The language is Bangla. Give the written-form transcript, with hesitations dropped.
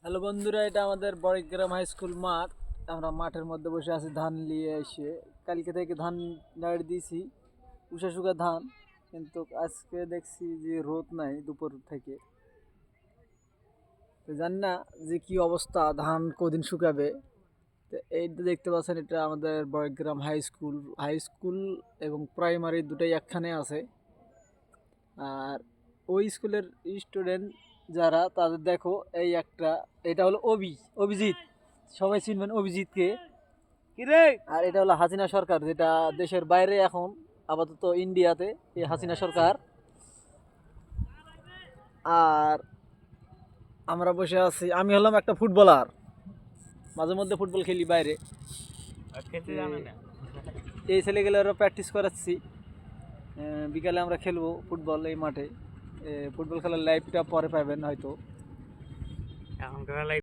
হ্যালো বন্ধুরা, এটা আমাদের বড়গ্রাম হাই স্কুল মাঠ। আমরা মাঠের মধ্যে বসে আছি ধান নিয়ে এসে। কালকে থেকে ধান নাড়ি দিয়েছি, উষা শুকা ধান, কিন্তু আজকে দেখছি যে রোদ নাই দুপুর থেকে। তো জানি না যে কি অবস্থা, ধান কদিন শুকাবে। তো এইটা দেখতে পাচ্ছেন, এটা আমাদের বড়গ্রাম হাই স্কুল এবং প্রাইমারি দুটাই একখানে আছে। আর ওই স্কুলের স্টুডেন্ট যারা, তাদের দেখো এই একটা, এটা হলো অভিজিৎ, সবাই চিনবেন অভিজিৎকে। আর এটা হলো হাসিনা সরকার, যেটা দেশের বাইরে এখন আপাতত ইন্ডিয়াতে, এই হাসিনা সরকার। আর আমরা বসে আছি, আমি হলাম একটা ফুটবলার, মাঝে মধ্যে ফুটবল খেলি বাইরে। এই ছেলেগুলোরও প্র্যাকটিস করাচ্ছি। বিকালে আমরা খেলবো ফুটবল এই মাঠে। ফুটবল খেলার লাইভটা পরে পাবেন হয়তো। এখন